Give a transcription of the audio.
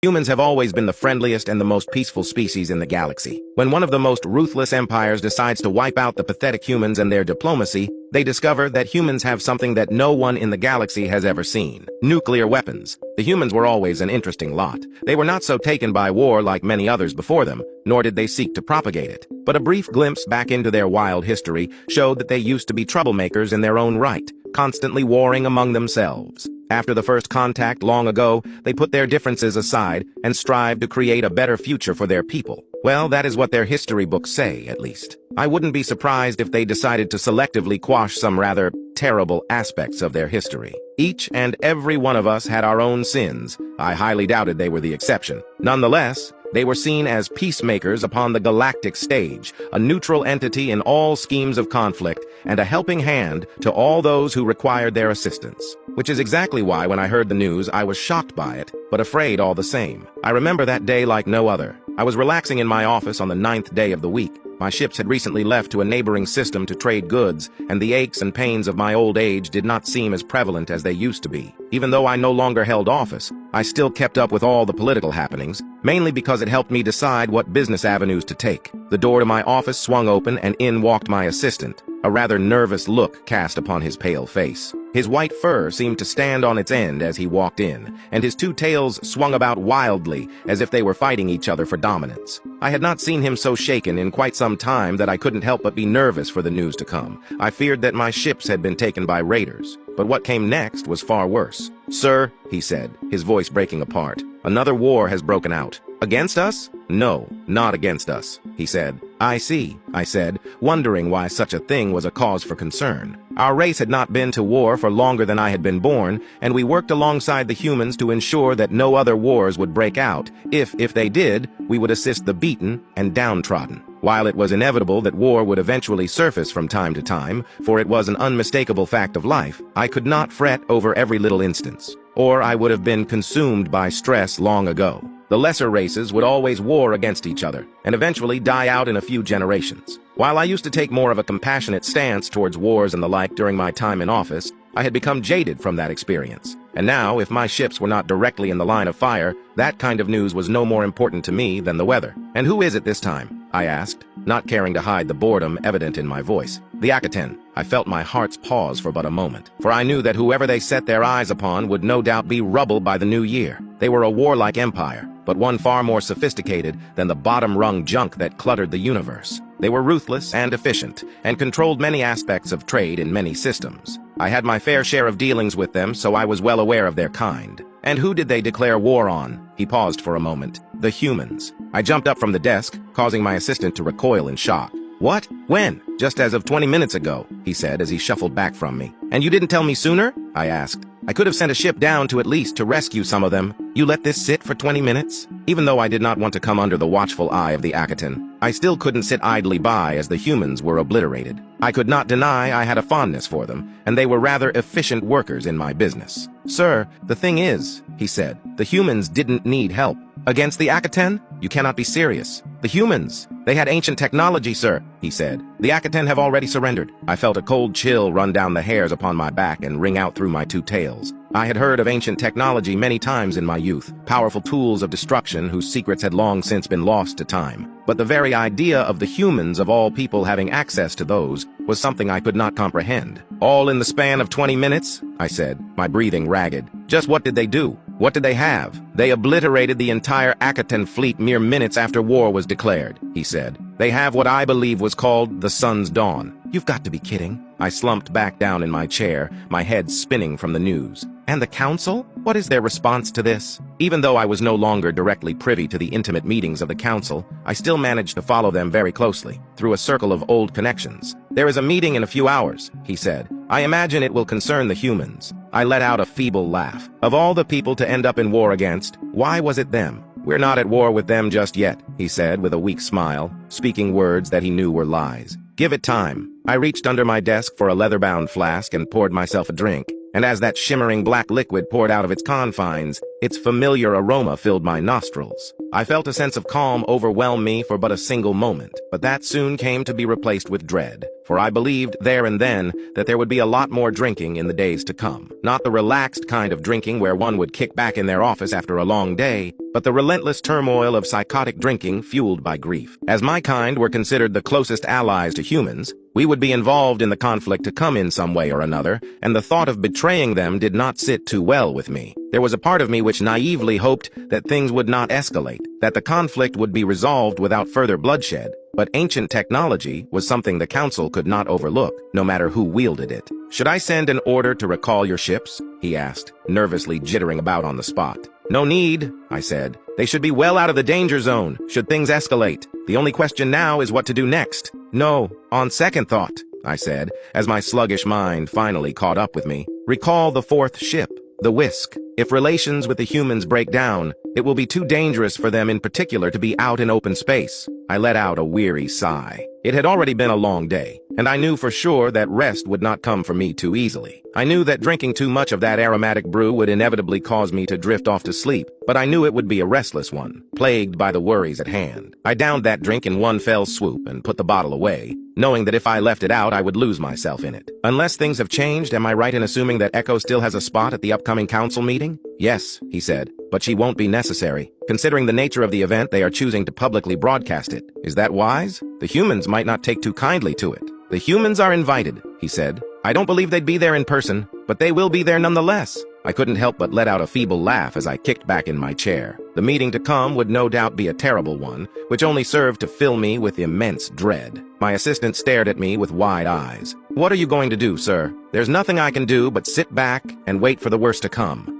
Humans have always been the friendliest and the most peaceful species in the galaxy. When one of the most ruthless empires decides to wipe out the pathetic humans and their diplomacy, they discover that humans have something that no one in the galaxy has ever seen: nuclear weapons. The humans were always an interesting lot. They were not so taken by war like many others before them, nor did they seek to propagate it. But a brief glimpse back into their wild history showed that they used to be troublemakers in their own right, constantly warring among themselves. After the first contact long ago, they put their differences aside and strived to create a better future for their people. Well, that is what their history books say, at least. I wouldn't be surprised if they decided to selectively quash some rather terrible aspects of their history. Each and every one of us had our own sins. I highly doubted they were the exception. Nonetheless, they were seen as peacemakers upon the galactic stage, a neutral entity in all schemes of conflict, and a helping hand to all those who required their assistance. Which is exactly why, when I heard the news, I was shocked by it, but afraid all the same. I remember that day like no other. I was relaxing in my office on the 9th day of the week. My ships had recently left to a neighboring system to trade goods, and the aches and pains of my old age did not seem as prevalent as they used to be. Even though I no longer held office, I still kept up with all the political happenings, mainly because it helped me decide what business avenues to take. The door to my office swung open, and in walked my assistant, a rather nervous look cast upon his pale face. His white fur seemed to stand on its end as he walked in, and his two tails swung about wildly as if they were fighting each other for dominance. I had not seen him so shaken in quite some time that I couldn't help but be nervous for the news to come. I feared that my ships had been taken by raiders. But what came next was far worse. "Sir," he said, his voice breaking apart, "another war has broken out. Against us? No, not against us," he said. "I see," I said, wondering why such a thing was a cause for concern. Our race had not been to war for longer than I had been born, and we worked alongside the humans to ensure that no other wars would break out. If they did, we would assist the beaten and downtrodden. While it was inevitable that war would eventually surface from time to time, for it was an unmistakable fact of life, I could not fret over every little instance, or I would have been consumed by stress long ago. The lesser races would always war against each other, and eventually die out in a few generations. While I used to take more of a compassionate stance towards wars and the like during my time in office, I had become jaded from that experience. And now, if my ships were not directly in the line of fire, that kind of news was no more important to me than the weather. "And who is it this time?" I asked, not caring to hide the boredom evident in my voice. "The Akaten." I felt my heart's pause for but a moment, for I knew that whoever they set their eyes upon would no doubt be rubble by the new year. They were a warlike empire, but one far more sophisticated than the bottom-rung junk that cluttered the universe. They were ruthless and efficient, and controlled many aspects of trade in many systems. I had my fair share of dealings with them, so I was well aware of their kind. "And who did they declare war on?" He paused for a moment. "The humans." I jumped up from the desk, causing my assistant to recoil in shock. "What? When?" "Just as of 20 minutes ago," he said as he shuffled back from me. "And you didn't tell me sooner?" I asked. "I could have sent a ship down to at least to rescue some of them. You let this sit for 20 minutes? Even though I did not want to come under the watchful eye of the Akaten, I still couldn't sit idly by as the humans were obliterated. I could not deny I had a fondness for them, and they were rather efficient workers in my business. "Sir, the thing is," he said, "the humans didn't need help." "Against the Akaten? You cannot be serious." "The humans? They had ancient technology, sir," he said. "The Akaten have already surrendered." I felt a cold chill run down the hairs upon my back and ring out through my two tails. I had heard of ancient technology many times in my youth, powerful tools of destruction whose secrets had long since been lost to time. But the very idea of the humans of all people having access to those was something I could not comprehend. "All in the span of 20 minutes?" I said, my breathing ragged. "Just what did they do? What did they have?" "They obliterated the entire Akaten fleet mere minutes after war was declared," he said. "They have what I believe was called the Sun's Dawn." "You've got to be kidding." I slumped back down in my chair, my head spinning from the news. "And the council? What is their response to this?" Even though I was no longer directly privy to the intimate meetings of the council, I still managed to follow them very closely, through a circle of old connections. "There is a meeting in a few hours," he said. "I imagine it will concern the humans." I let out a feeble laugh. Of all the people to end up in war against, why was it them? "We're not at war with them just yet," he said with a weak smile, speaking words that he knew were lies. "Give it time." I reached under my desk for a leather-bound flask and poured myself a drink. and as that shimmering black liquid poured out of its confines, its familiar aroma filled my nostrils. I felt a sense of calm overwhelm me for but a single moment, but that soon came to be replaced with dread, for I believed there and then that there would be a lot more drinking in the days to come. Not the relaxed kind of drinking where one would kick back in their office after a long day, but the relentless turmoil of psychotic drinking fueled by grief. As my kind were considered the closest allies to humans, we would be involved in the conflict to come in some way or another, and the thought of betraying them did not sit too well with me. There was a part of me which naively hoped that things would not escalate, that the conflict would be resolved without further bloodshed, but ancient technology was something the Council could not overlook, no matter who wielded it. "Should I send an order to recall your ships?" he asked, nervously jittering about on the spot. "No need," I said. "They should be well out of the danger zone, should things escalate. The only question now is what to do next." "No, on second thought," I said, as my sluggish mind finally caught up with me. "Recall the fourth ship, the Whisk. If relations with the humans break down, it will be too dangerous for them in particular to be out in open space." I let out a weary sigh. It had already been a long day, and I knew for sure that rest would not come for me too easily. I knew that drinking too much of that aromatic brew would inevitably cause me to drift off to sleep, but I knew it would be a restless one, plagued by the worries at hand. I downed that drink in one fell swoop and put the bottle away, knowing that if I left it out, I would lose myself in it. "Unless things have changed, am I right in assuming that Echo still has a spot at the upcoming council meeting?" "Yes," he said, "but she won't be necessary. Considering the nature of the event, they are choosing to publicly broadcast it. Is that wise? The humans might not take too kindly to it." "The humans are invited," he said. "I don't believe they'd be there in person, but they will be there nonetheless." I couldn't help but let out a feeble laugh as I kicked back in my chair. The meeting to come would no doubt be a terrible one, which only served to fill me with immense dread. My assistant stared at me with wide eyes. "What are you going to do, sir?" "There's nothing I can do but sit back and wait for the worst to come."